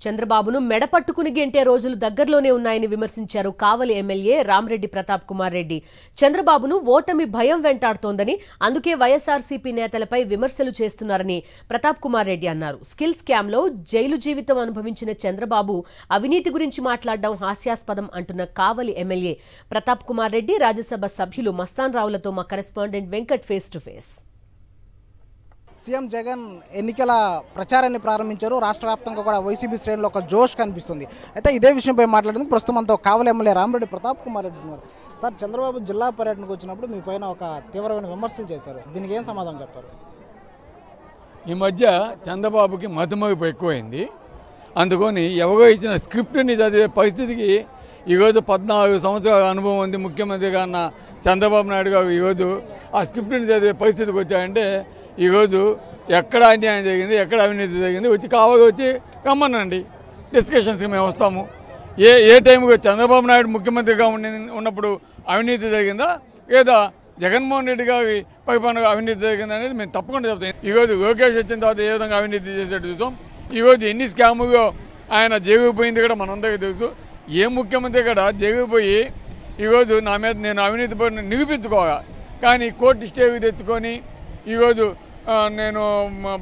చంద్రబాబును మెడపట్టుకుని గెంటే రోజులు దగ్గరలోనే ఉన్నాయని విమర్శించారు కావలి ఎమ్మెల్యే రామరెడ్డి ప్రతాప్ కుమార్ రెడ్డి. చంద్రబాబును ఓటమి భయం వెంటాడుతోందని, అందుకే వైఎస్ఆర్సీపీ నేతలపై విమర్శలు చేస్తున్నారని ప్రతాప్ కుమార్ రెడ్డి అన్నారు. స్కిల్ స్కామ్లో జైలు జీవితం అనుభవించిన చంద్రబాబు అవినీతి గురించి మాట్లాడడం హాస్యాస్పదం అంటున్న కావలి ఎమ్మెల్యే ప్రతాప్ కుమార్ రెడ్డి రాజ్యసభ సభ్యులు మస్తాన్ రావులతో మా correspondent Venkat face to face. CM Jagan ఎన్నికల ప్రచారాన్ని ప్రారంభించారు. రాష్ట్ర వ్యాప్తంగా కూడా వైసీపీ శ్రేణులో ఒక జోష్ కనిపిస్తుంది. అయితే ఇదే విషయంపై మాట్లాడేందుకు ప్రస్తుతం అంతా కావలి ఎమ్మెల్యే రామరెడ్డి ప్రతాప్ కుమార్ రెడ్డి ఉన్నారు. సార్, చంద్రబాబు జిల్లా పర్యటనకు వచ్చినప్పుడు మీ పైన ఒక తీవ్రమైన విమర్శలు చేశారు. దీనికి ఏం సమాధానం చెప్తారు? ఈ మధ్య చంద్రబాబుకి మధుమగిపు ఎక్కువైంది. అందుకని ఎవరో ఇచ్చిన స్క్రిప్ట్ని చదివే పరిస్థితికి ఈరోజు 14 సంవత్సరాల అనుభవం ఉంది ముఖ్యమంత్రిగా అన్న చంద్రబాబు నాయుడు గారు ఈరోజు ఆ స్క్రిప్ట్ని చదివే పరిస్థితికి వచ్చారంటే ఈరోజు ఎక్కడ అన్యాయం జరిగింది, ఎక్కడ అవినీతి జరిగింది వచ్చి కావాలి వచ్చి రమ్మనండి, డిస్కషన్స్కి మేము వస్తాము. ఏ టైంకి చంద్రబాబు నాయుడు ముఖ్యమంత్రిగా ఉన్నప్పుడు అవినీతి జరిగిందా లేదా జగన్మోహన్ రెడ్డి గారి పరిపాలన అవినీతి జరిగిందా అనేది మేము తప్పకుండా చెప్తాం. ఈరోజు లోకేష్ వచ్చిన తర్వాత ఏ విధంగా అవినీతి చేసేట్టు చూసాం. ఈరోజు ఎన్ని స్కాముగా ఆయన జగిపోయింది కూడా మనందరికీ తెలుసు. ఏ ముఖ్యమంత్రి కూడా జగిపోయి ఈరోజు నా మీద నేను అవినీతి పడిన నిరూపించుకోగా కానీ కోర్టు స్టేకి తెచ్చుకొని ఈరోజు నేను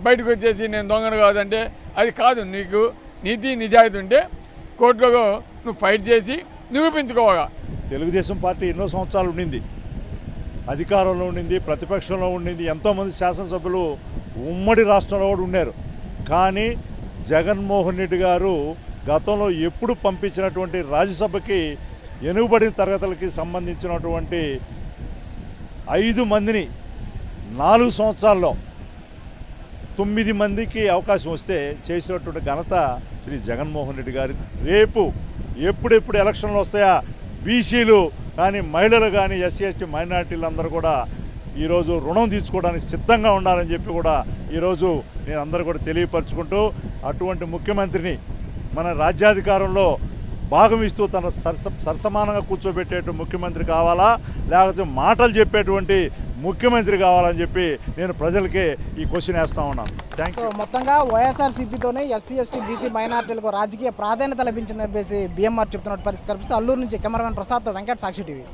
బయటకు వచ్చేసి నేను దొంగను కాదంటే అది కాదు. నీకు నీతి నిజాయితీ ఉంటే కోర్టులో నువ్వు ఫైట్ చేసి నిరూపించుకోగా. తెలుగుదేశం పార్టీ ఎన్నో సంవత్సరాలు ఉండింది, అధికారంలో ఉండింది, ప్రతిపక్షంలో ఉండింది, ఎంతోమంది శాసనసభ్యులు ఉమ్మడి రాష్ట్రంలో కూడా ఉన్నారు. కానీ జగన్మోహన్ రెడ్డి గారు గతంలో ఎప్పుడు పంపించినటువంటి రాజ్యసభకి వెనుకబడిన తరగతులకి సంబంధించినటువంటి 5 మందిని 4 సంవత్సరాల్లో 9 మందికి అవకాశం వస్తే చేసినటువంటి ఘనత శ్రీ జగన్మోహన్ రెడ్డి గారి. రేపు ఎప్పుడెప్పుడు ఎలక్షన్లు వస్తాయా బీసీలు కానీ మహిళలు కానీ ఎస్సీ ఎస్టీ మైనార్టీలు అందరూ కూడా ఈరోజు రుణం తీసుకోవడానికి సిద్ధంగా ఉండాలని చెప్పి కూడా ఈరోజు నేను అందరూ కూడా తెలియపరుచుకుంటూ అటువంటి ముఖ్యమంత్రిని మన రాజ్యాధికారంలో భాగం ఇస్తూ తన సరసమానంగా కూర్చోబెట్టేటువంటి ముఖ్యమంత్రి కావాలా లేకపోతే మాటలు చెప్పేటువంటి ముఖ్యమంత్రి కావాలని చెప్పి నేను ప్రజలకి ఈ క్వశ్చన్ వేస్తా ఉన్నాను. Thank you. మొత్తంగా వైఎస్ఆర్సీపీతోనే ఎస్సీ ఎస్టీ బీసీ మైనార్టీలకు రాజకీయ ప్రాధాన్యత లభించిన చెప్పేసి బీఎంఆర్ చెప్తున్నట్టు పరిస్థితి కనిపిస్తుంది. అల్లూరు నుంచి కెమెరామెన్ ప్రసాద్తో వెంకట్, సాక్షి టీవీ.